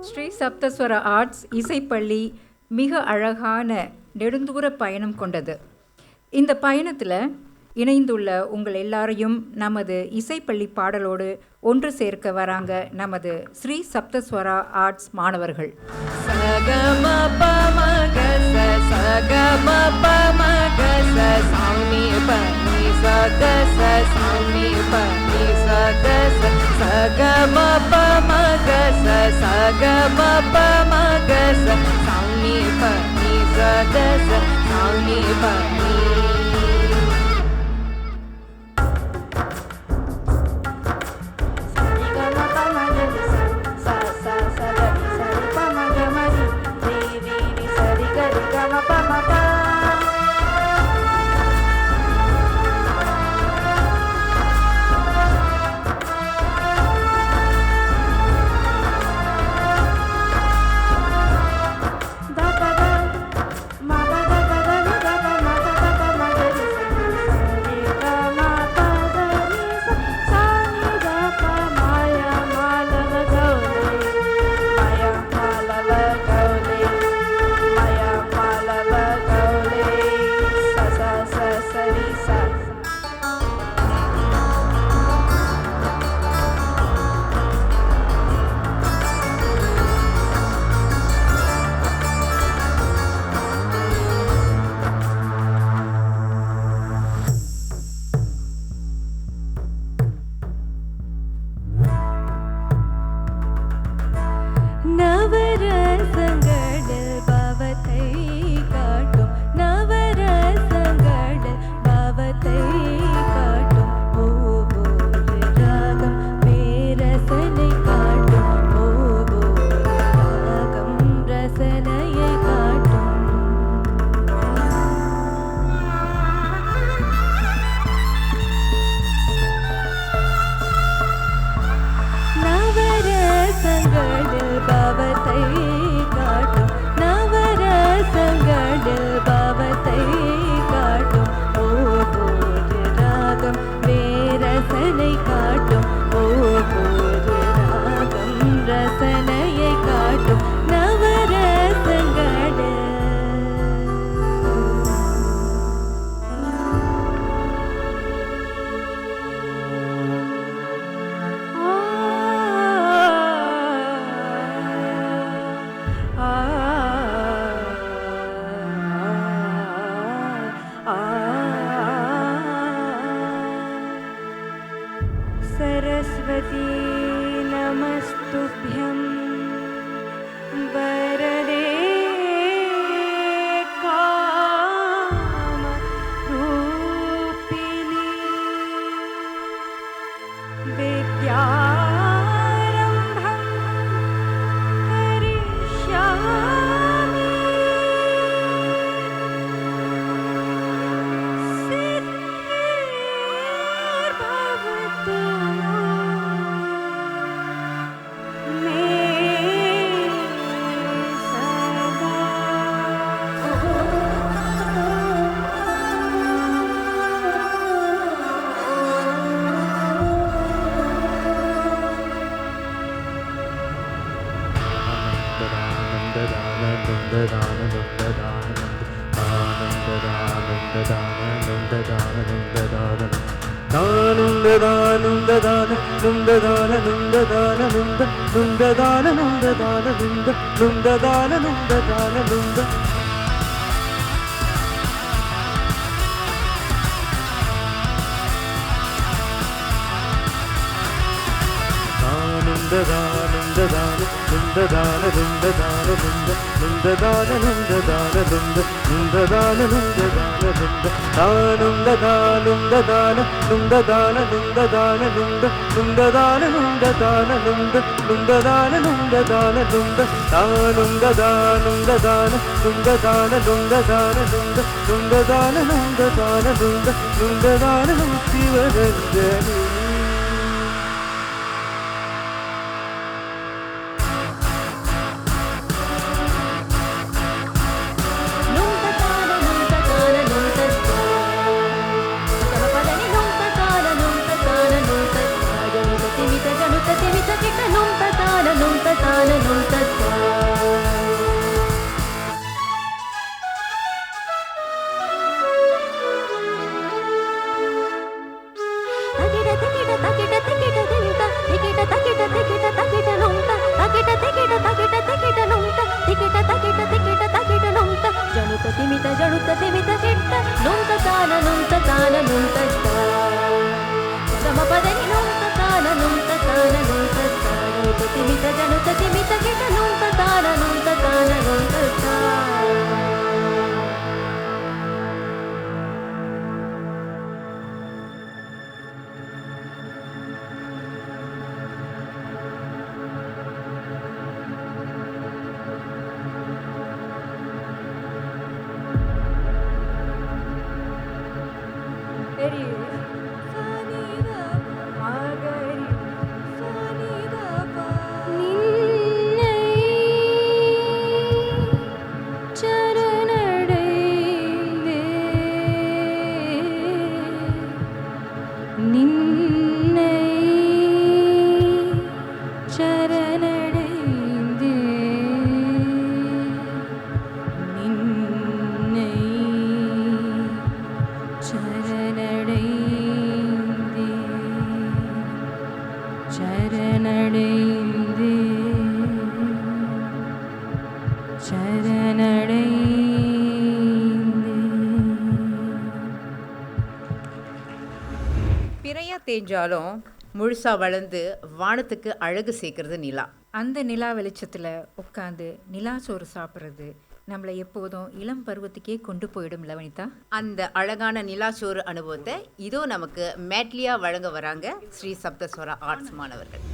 Sri சப்தஸ்வர arts இசைப்பள்ளி மிக அழகான நெடுந்தூர பயணம் கொண்டது. இந்த பயணத்தில் இணைந்துள்ள உங்கள் எல்லாரையும் நமது இசைப்பள்ளி பாடலோடு ஒன்று சேர்க்க வராங்க நமது ஸ்ரீ சப்தஸ்வரா ஆர்ட்ஸ் மாணவர்கள். பிறையா தேஞ்சாலும் முழுசா வளர்ந்து வானத்துக்கு அழகு சேர்க்கறது நிலா. அந்த நிலா வெளிச்சத்தில் உட்காந்து நிலா சோறு சாப்பிட்றது நம்மளை எப்போதும் இளம் பருவத்துக்கே கொண்டு போயிடும் லவனிதா. அந்த அழகான நிலாச்சோறு அனுபவத்தை இதோ நமக்கு மேட்லியா வழங்க வராங்க ஸ்ரீ சப்தஸ்வரா ஆர்ட்ஸ் மாணவர்கள்.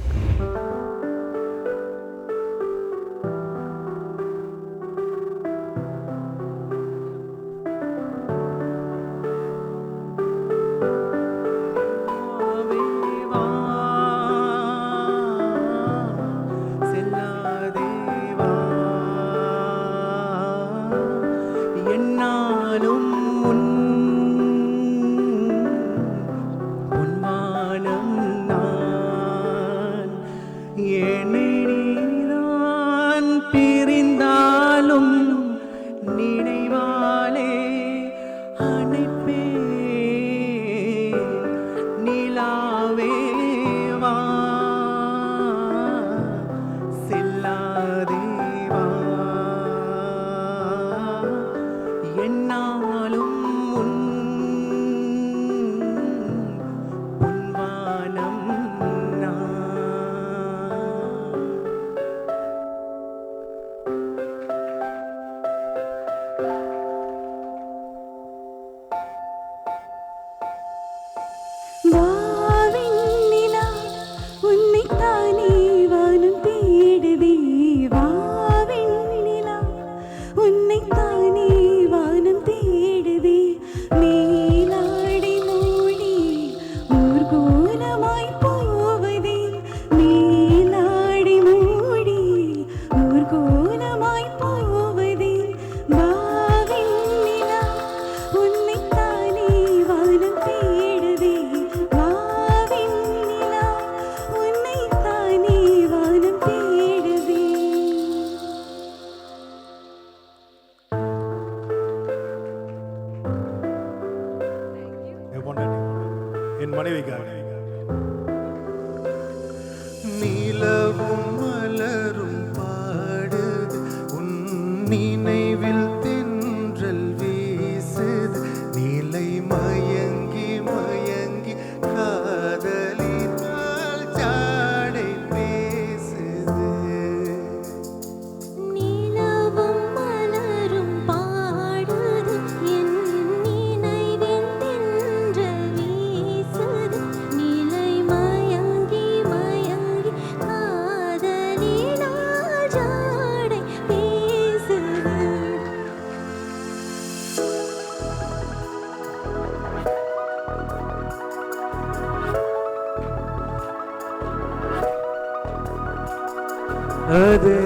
அதே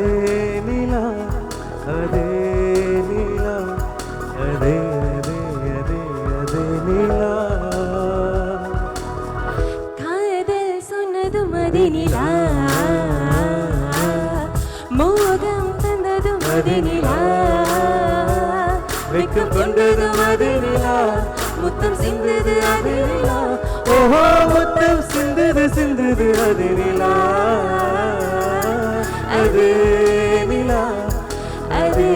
நிலா அதே நிலா அதே அதே அதே அதே நிலா காதல் சொன்னதும் அதே நிலா மோகம் தந்ததும் அதே நிலா வெக்கம் கொண்டதும் அதே நிலா முத்தம் சிந்தது அதே நிலா ஓஹோ முத்தம் சிந்தது சிந்தது அதே நிலா அதே நிலா அதே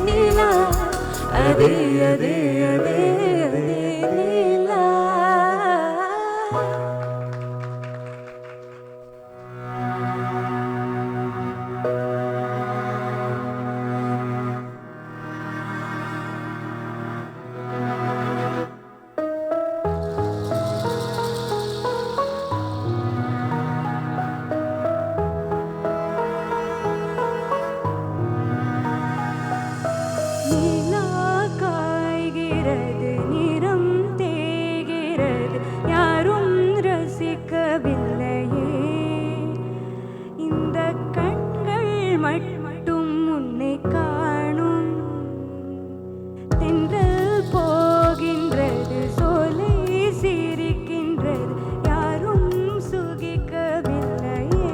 நிலா அதே அதே அதே அதே நிலா நிலா காய்கிறது நிறம் தேய்கிறது யாரும் ரசிக்கவில்லையே இந்த கண்கள் மட்டும் உன்னை காணும் தென்றல் போகின்றது சோலை சிரிக்கின்றது யாரும் சுகிக்கவில்லையே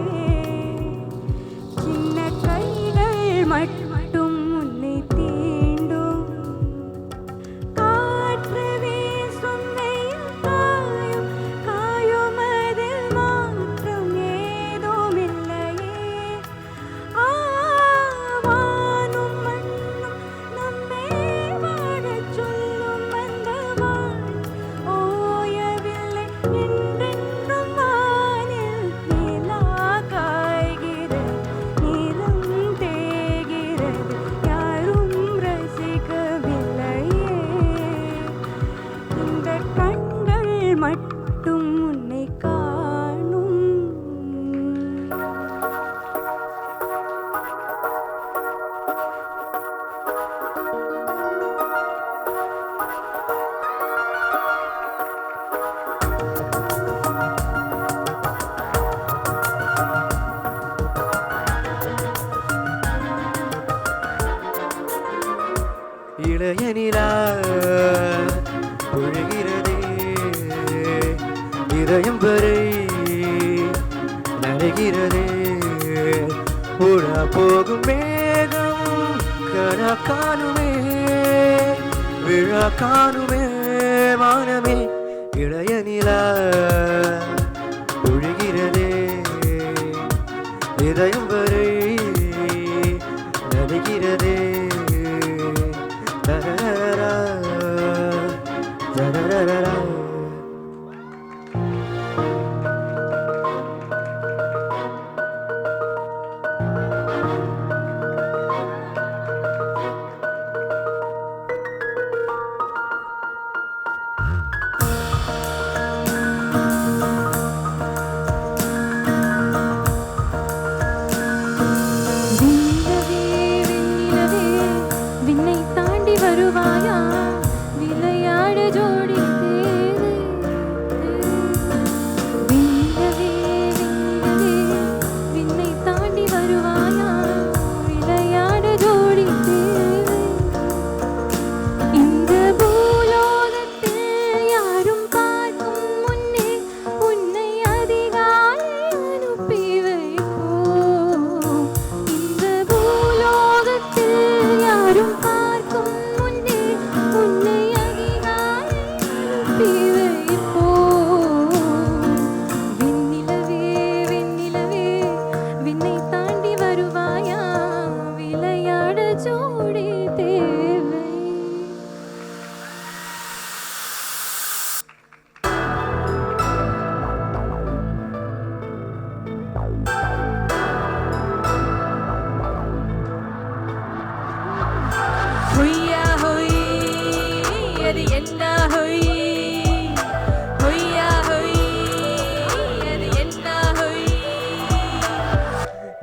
சின்ன கைகள் மட்டும் உன்னை தீண்டும் காற்று வீசும் வெயில் காயும் காயும் அதில் மாற்றம் ஏதும் இல்லையே வானும் மண்ணும் நம்மை வாழச் சொல்லும் அந்த வாழ் ஓயவில்லை என்றென்றும் வானில் நிலா காய்கிறது நிறம் தேய்கிறது யாரும் ரசிக்கவில்லையே இந்த கண்கள் மட்டும் உன்னை காணும் இளைய நிலா பொழிகிறதே இதயம் வரை நனைகிறதே உடா போகும் மேகம் கனா காணுமே விழா காணுமே வானமே இளைய நிலா பொழிகிறதே இதயம் வரை நனைகிறதே da-da-da-da-da, da-da-da-da-da. விண்ணிலவே விண்ணிலவே விண்ணை தாண்டி வருவாயா விளையாட ஜோடி தேவை விண்ணிலவே விண்ணிலவே விண்ணை தாண்டி வருவாயா விளையாட ஜோடி தேவை இந்த பூலோகத்தில் யாரும் பார்க்கும் முன்னே உன்னை அதிகாலை அனுப்பி வைப்போம் இந்த பூலோகத்தில் யாரும் பார்க்கும் முன்னே உன்னை அதிகாலை அனுப்பி வைப்போம் விண்ணிலவே விண்ணிலவே விண்ணை தாண்டி வருவாயா விளையாட ஜோடி தேவை ஹொய்யா ஹொய் அது என்ன ஹொய் ஹொய்யா ஹொய் அது என்ன ஹொய்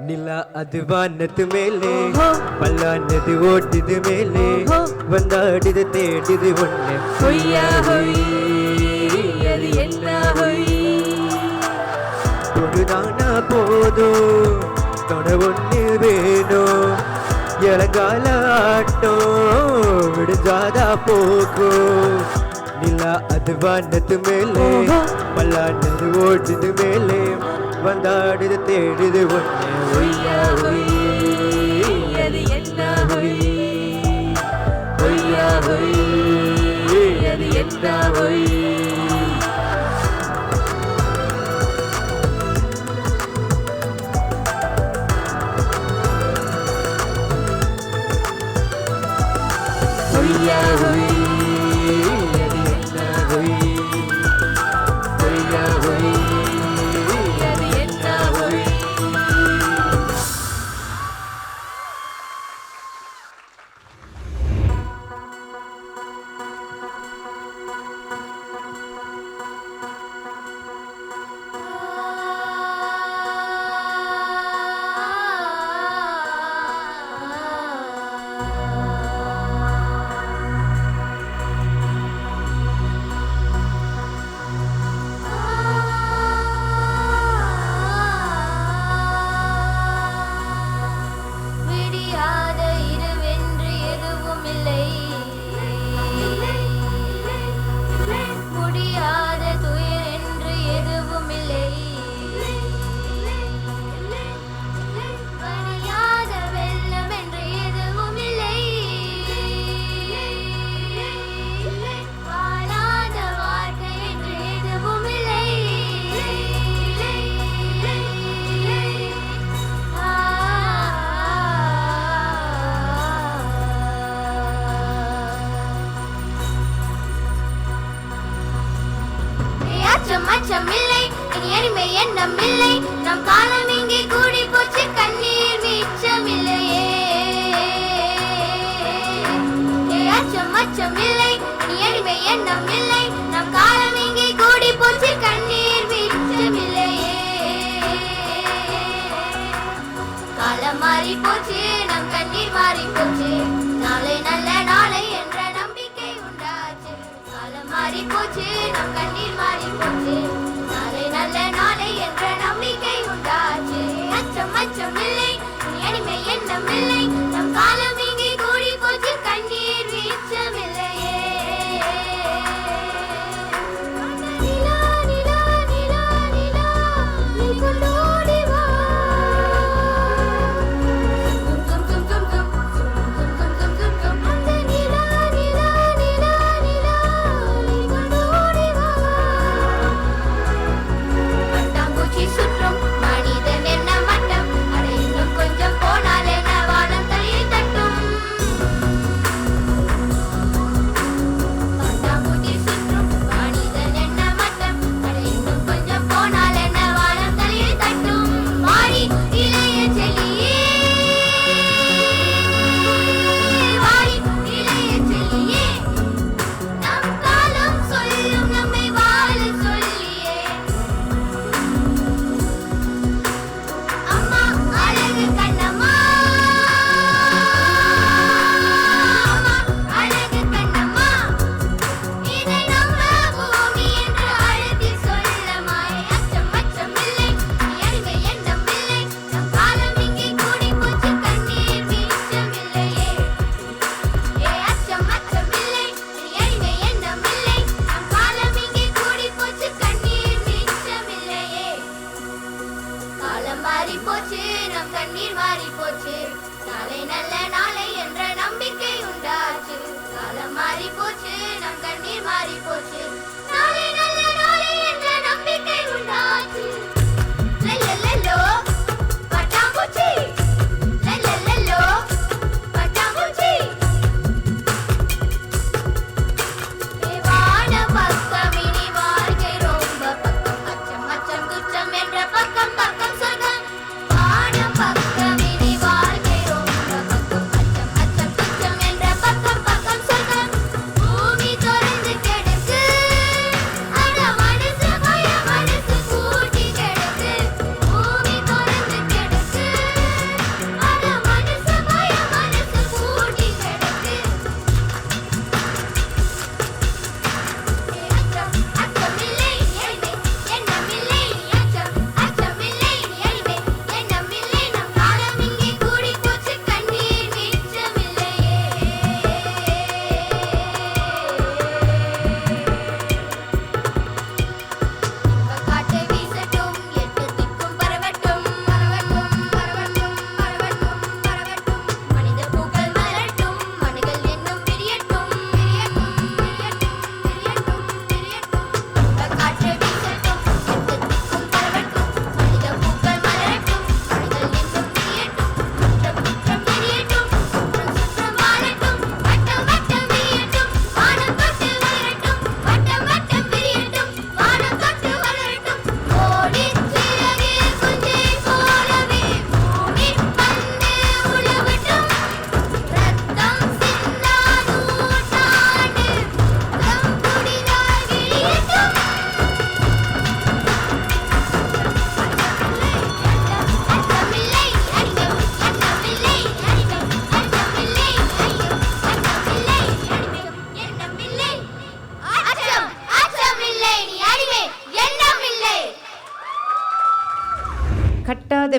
நிலா அது வானத்து மேலே பல்லானது ஓட்டுது மேலே வந்தாடுது தேடுது ஒண்ணு ஹொய்யா ஹொய் அது என்ன ஹொய் பொழுதானா போதும் தொட ஒண்ணு வேணும் இளங்கால ஆட்டம் விடுஞ்சாதா போக்கும் நிலா அது வானத்து மேலே மல்லானது ஓட்டுது மேலே வந்தாடுது தேடுது ஒண்ணு ஒய்யா ஒய் அது என்ன ஹொய் ஒய்யா ஒய் அது என்ன ஹொய் ஒய்யா ஒய் அது என்ன ஒய் ஒய்யா ஒய் அது என்ன ஹொய் விடியாத இரவென்று எதுவும் இல்லை முடியாத துயர் என்று எதுவும் இல்லை வடியாத வெள்ளம் என்று எதுவும் இல்லை வாழாத வாழ்க்கை என்று எதுவும் இல்லை அச்சம் அச்சம் இல்லை இனி எளிமை எண்ணம் இல்லை நம் காலம் இங்கே கூடி போச்சு கண்ணீர் மிச்சம் இல்லையே அச்சம் அச்சம் இல்லை இனி எளிமை எண்ணம் இல்லை நம் காலம் இங்கே கூடி போச்சு கண்ணீர் மிச்சம் இல்லையே காலம் மாறி போச்சு நம் கண்ணீர் மாறி போச்சு நாளை நல்ல நாளை என்ற நம்பிக்கை உண்டாச்சு காலம் மாறி போச்சு நம் கண்ணீர் மாறி போச்சு நாளை நல்ல நாளை என்ற நம்பிக்கை உண்டாச்சு அச்சம் அச்சம் இல்லை எளிமை எண்ணம் இல்லை நம் காலம் இங்கே கூடி போச்சு கண்ணீர் வீச்சம் இல்லையே நிலா நிலா நிலா நிலா நீ கொண்டோடி வா கும் கும் கும் கும் கும் கும் கும் கும் கும் கும் அந்த நிலா நிலா நிலா நிலா நீ கொண்டோடி வா பட்டாம்பூச்சி சுற்றும்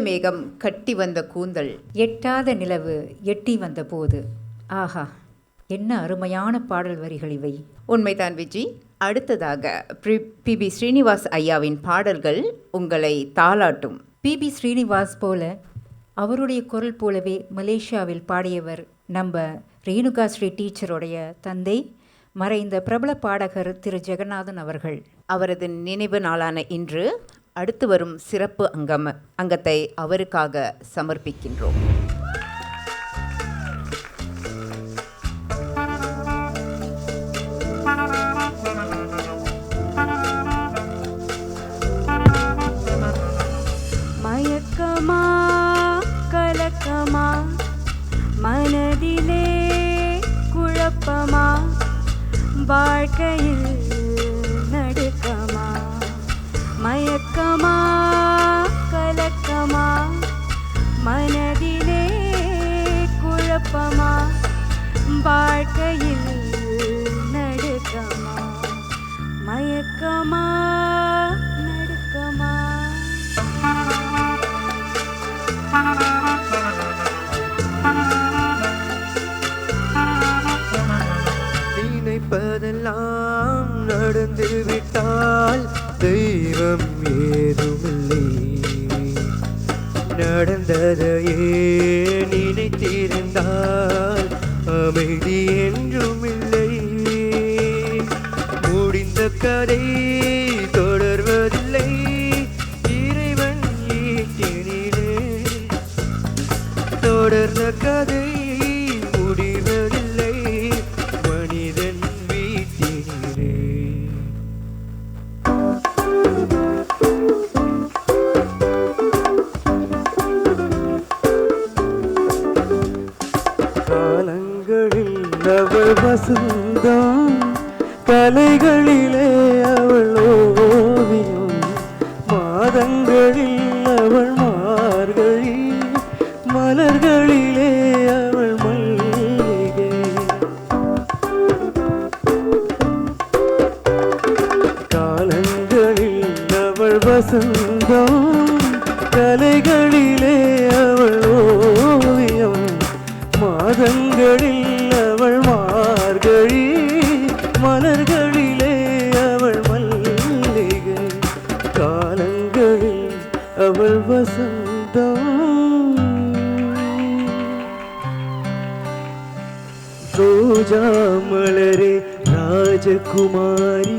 மேகம் கட்டி வந்த கூந்தல், எட்டாத நிலவு எட்டி வந்த போது. ஆஹா, என்ன அருமையான பாடல் வரிகள் இவை. உண்மைதான் விஜி. அடுத்ததாக பி.பி. ஸ்ரீனிவாஸ் ஐயாவின் பாடல்கள் உங்களை தாளாட்டும். பி.பி. ஸ்ரீனிவாஸ் போல, அவருடைய குரல் போலவே மலேசியாவில் பாடியவர் நம்ம ரேணுகா ஸ்ரீ டீச்சருடைய தந்தை, மறைந்த பிரபல பாடகர் திரு ஜெகநாதன் அவர்கள். அவரது நினைவு நாளான இன்று அடுத்து வரும் சிறப்பு அங்கத்தை அவருக்காக சமர்ப்பிக்கின்றோம். மயக்கமா கலக்கமா மனதிலே குழப்பமா வாழ்க்கையில் நடுக்கமா. மயக்கமா கலக்கமா மனதிலே குழப்பமா வாழ்க்கையில் நடுக்கமா. மயக்கமா நடுக்கமா. நினைப்பதெல்லாம் நடந்து விட்டால் தெய்வம் ஏதுமில்லை, நடந்ததையே நினைத்திருந்தால் அமைதி என்றுமில்லை. முடிந்த கதை தொடர்வதில்லை, இறைவன் ஈட்டினிலே தொடர்ந்த கதை முடிவதில்லை, மனிதன் வீட்டினிலே. காலங்களில் அவள் வசந்தம், கலைகளிலே அவள் ஓவியம், மாதங்களில் அவள் மார்கழி, மலர்களிலே அவள் மல்லிகை. காலங்களில் அவள் வசந்தம், கலைகளிலே அவள் ஓவியம், மாதங்களில் அவள் மார்கழி, மலர்களிலே அவள் மல்லிகை. காலங்களில் அவள் வசந்தம். ரோஜா மலரே ராஜகுமாரி,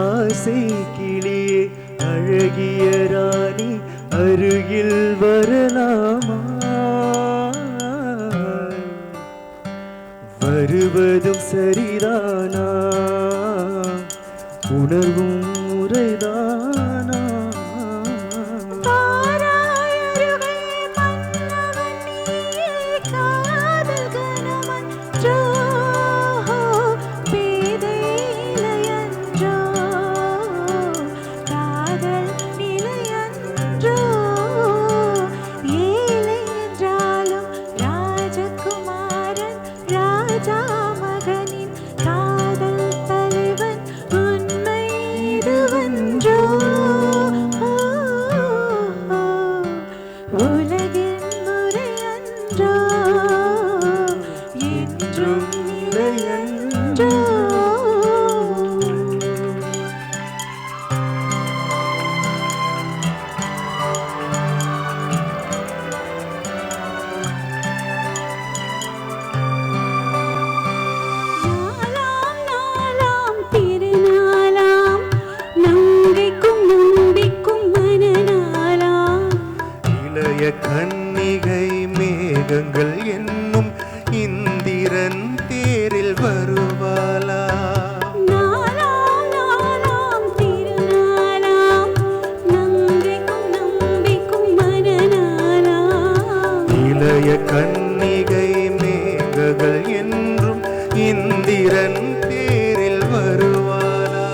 ஆசை கிளியே அழகிய ராணி, அருகில் வரலாமா? வருவதும் சரிதானா, உணர்வும் முறைதானா? கன்னிகை மேகங்கள் என்னும் இந்திரன் தேரில் வருவாளா? இளைய கன்னிகை மேகங்கள் என்றும் இந்திரன் தேரில் வருவாளா?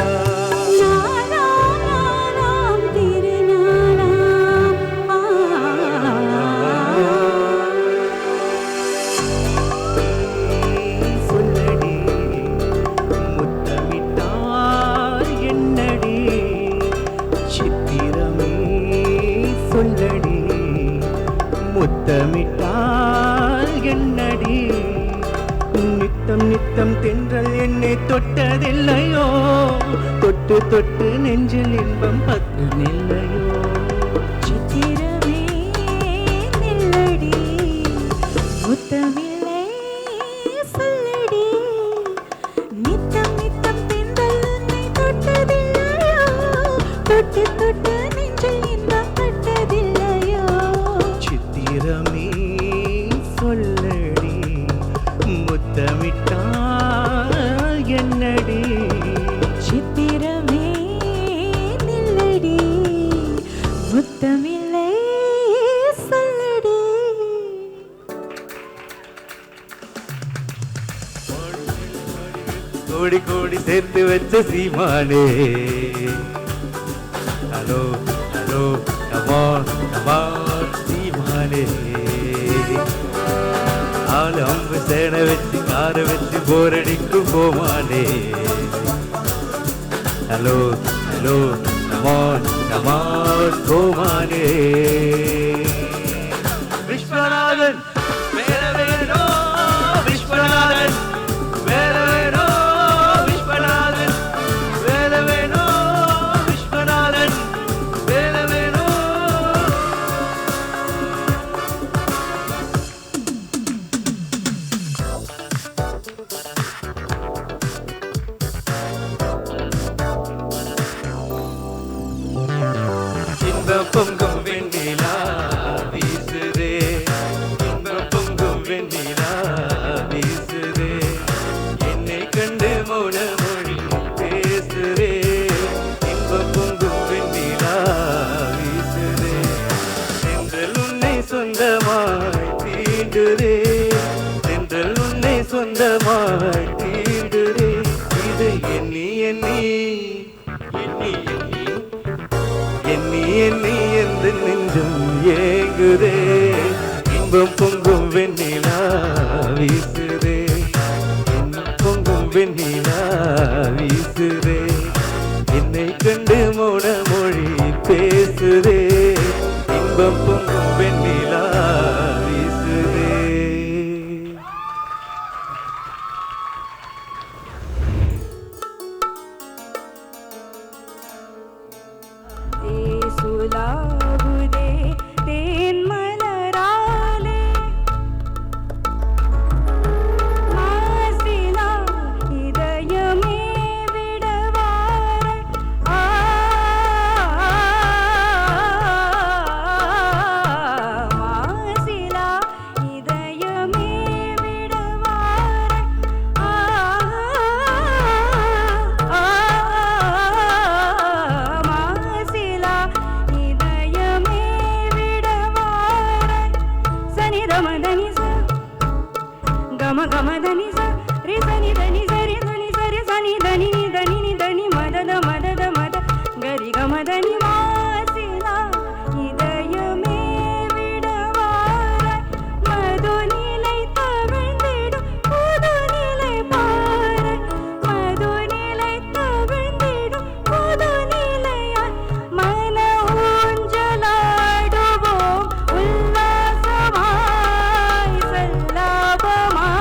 சொல்லடி முத்தமிட்டால் என்னடி நித்தம் நித்தம் தென்றல் என்னை தொட்டதில்லையோ தொட்டு தொட்டு நெஞ்சில் இன்பம் பத்து நில்லையோ சித்திரமே நில்லடி முத்தமில்லை சொல்லடி நித்தம் நித்தம் தென்றல் உன்னை தொட்டதில்லையோ தொட்டு தொட்டு நெஞ்சில் இன்பம் பட்டதில்லையோ சித்திரமே சொல்லடி முத்தமிட்டால் என்னடி சித்திரமே நில்லடி முத்தமில்லை சொல்லடி கோடி கோடி சேர்த்து வச்ச சீமானே ஹலோ ஹலோ கமான் கமான் சீமானே ஆளு அம்பு சேனை வச்சு காரை வச்சு போரடிக்கும் போமானே ஹலோ ஹலோ கமான் கமான் போமானே விஸ்வநாதன் வேற வேணோ விஸ்வநாதன் வேற வேணோ விஸ்வநாதன் வேற வேணோ விஸ்வநாதன் வேற வேணோ இன்ப பொங்கும் வெண்ணிலா வீசுதே இன்ப பொங்கும் வெண்ணிலா வீசுதே என்னை கண்டு மௌன மொழி பேசுதே இன்ப பொங்கும் வெண்ணிலா வீசுதே சென்றல் உன்னை சொந்தமாய் தீண்டுதே சென்றல் உன்னை சொந்தமாய் தீண்டுதே இதை எண்ணி எண்ணி எண்ணி எண்ணி எண்ணி எண்ணி எந்த நெஞ்சம் ஏங்குதே இன்பம் பொங்கும் வெண்ணிலா வீசுதே இன்பம் பொங்கும் வெண்ணிலா வீசுதே என்னை கண்டு மௌன மொழி பேசுதே இன்பம் பொங்கும் வெண்ணிலா வீசுதே தேசுலாவுதே தேன்மலராலே மாசிலா இதயமே விடவார மாசிலா இதயமே விடவார மாசிலா இதயமே விடவார சனி ரமதனி ச கம கம தனி ச ரி சனி தனி சரி தனி சரி சனி தனி நி தனி நி தனி மதத மதத மத கரி கம தனி மாசிலா இதயமே விடவார மதுநிலை தவிழ்ந்திடும் புதுநிலை பார மதுநிலை தவிழ்ந்திடும் புதுநிலையாய் மன ஊஞ்சலாடுவோம் உல்லாசமாய் சல்லாபமாய்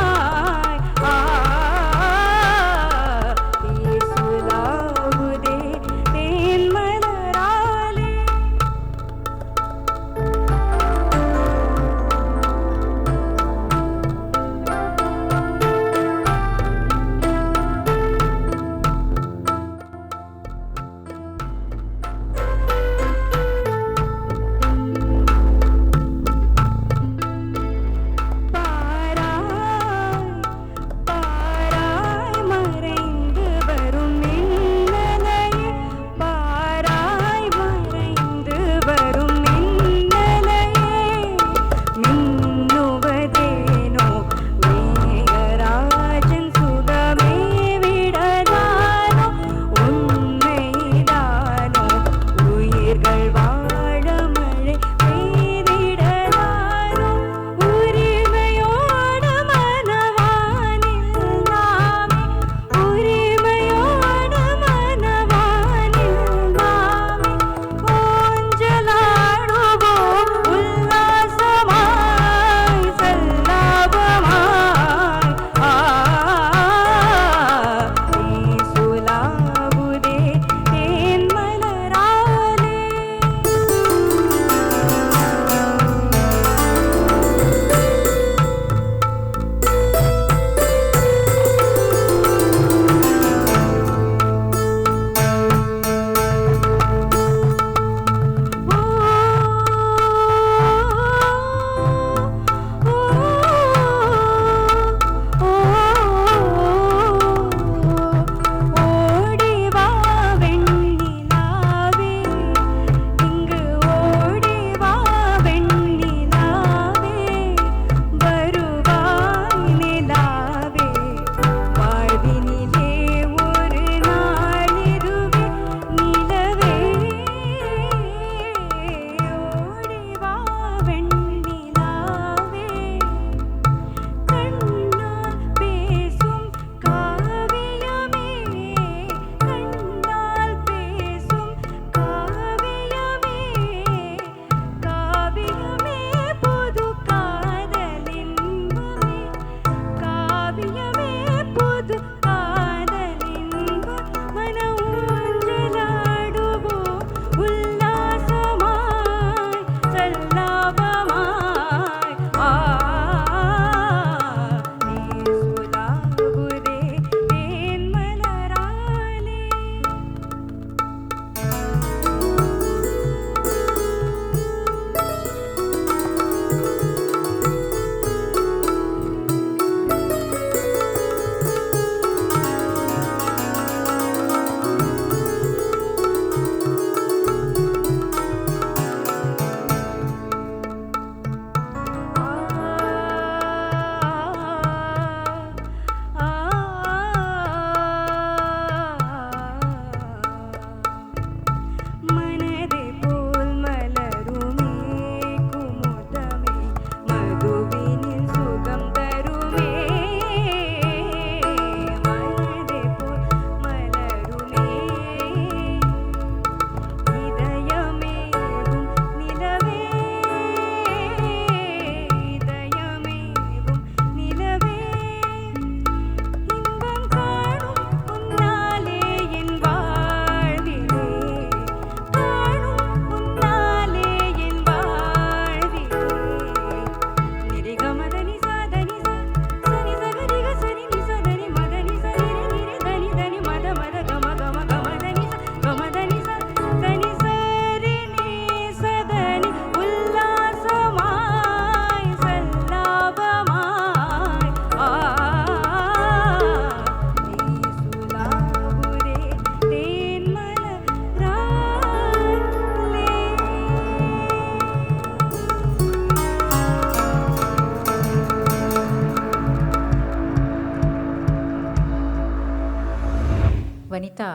அனிதா,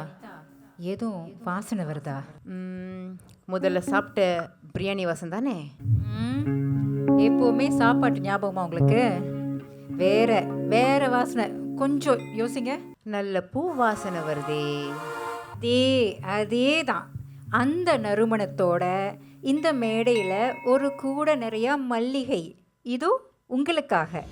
எதுவும் வாசனை வருதா? முதல்ல சாப்பிட்ட பிரியாணி வாசம் தானே? எப்போவுமே சாப்பாட்டு ஞாபகமா உங்களுக்கு? வேற வேற வாசனை, கொஞ்சம் யோசிங்க. நல்ல பூ வாசனை வருதே. அதே தான். அந்த நறுமணத்தோட இந்த மேடையில் ஒரு கூட நிறையா மல்லிகை, இதோ உங்களுக்காக.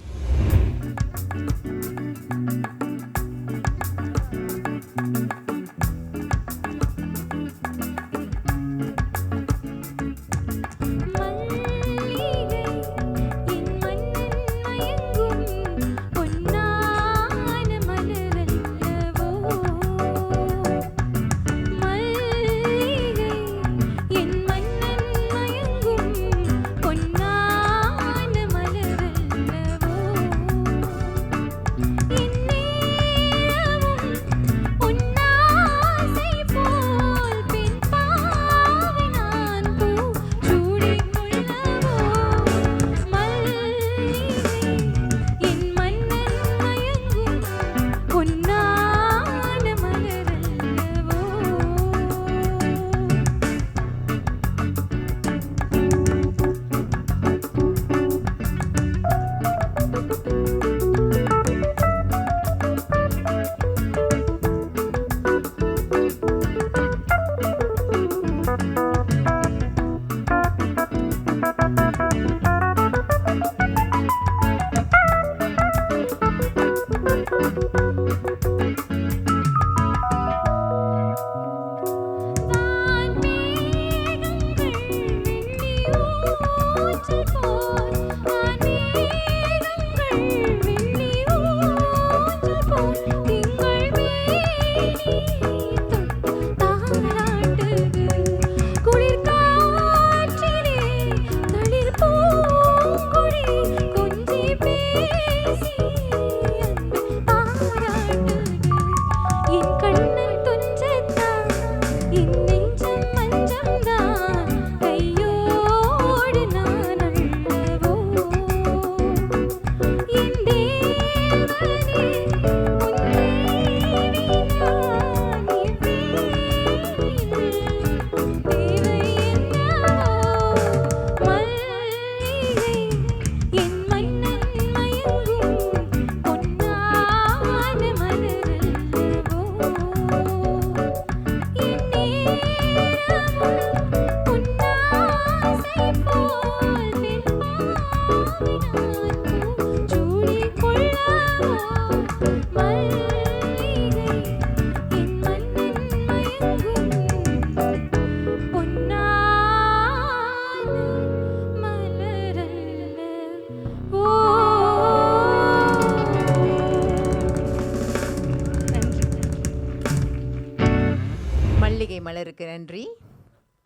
மலருக்கு நன்றி.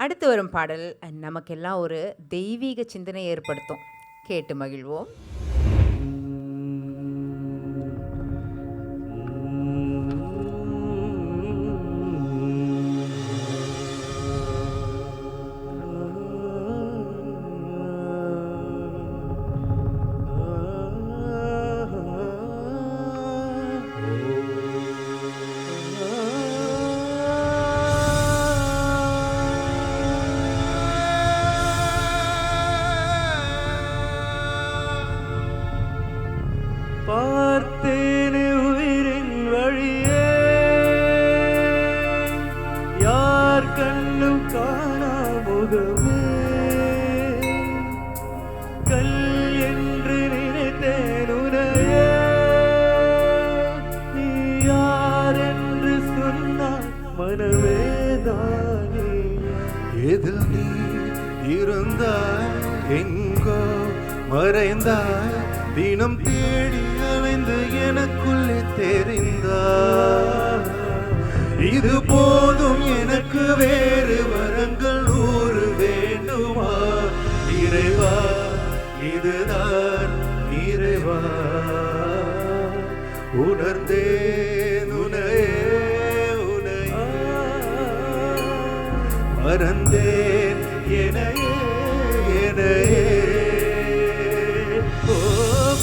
அடுத்து வரும் பாடல் நமக்கெல்லாம் ஒரு தெய்வீக சிந்தனை ஏற்படுத்தும். கேட்டு மகிழ்வோம். பார்த்தேனே உயிரின் வழியே, யார் கண்ணும் காணா முகமே, கல் என்று நினைத்தேன் உனையே, நீ யார் என்று சொன்னாய் மனவேதானே. எதில் நீ இருந்தாய், எங்கோ மறைந்தாய், தினம் தேடி அலைந்து எனக்குள்ளே தெரிந்தார். இது போதும் எனக்கு, வேறு வரங்கள் 100 வேண்டுமா? இறைவா இதுதான் இறைவா, உணர்ந்தேன் உனையே உனையே, மறந்தேன் எனையே எனையே.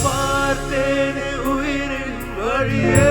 பார்த்தேனே உயிரின் வழியே,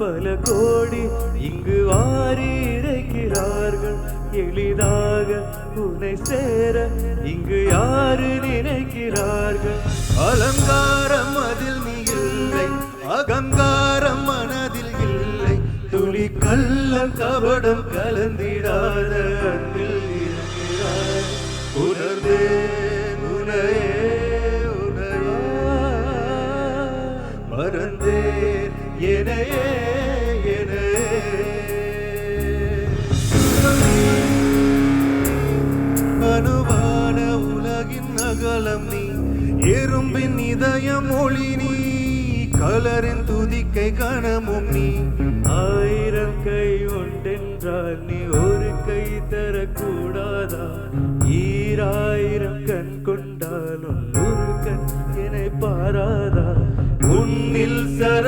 பல கோடி இங்கு வாரி இறைக்கிறார்கள். எளிதாக உன்னை சேர இங்கு யாரு நினைக்கிறார்கள்? அலங்காரம் அதில் நீ இல்லை, அகங்காரம் மனதில் இல்லை, துளி கள்ளம் கபடம் கலந்திடாத அன்பில் இருக்கிறார். உணர்ந்தேன் உனையே உனையே, மறந்தேன் எனையே எனையே. அணுவான உலகின் அகலம் நீ, எறும்பின் இதயம் ஒளி நீ, கலரின் துதிக்கை கணமும் நீ. 1000 கை உண்டென்றால் நீ ஒரு கை தரக்கூடாதா? 1000 கண் கொண்டாலும் ஒரு கண் என்னை பாராதா? உன்னில் சர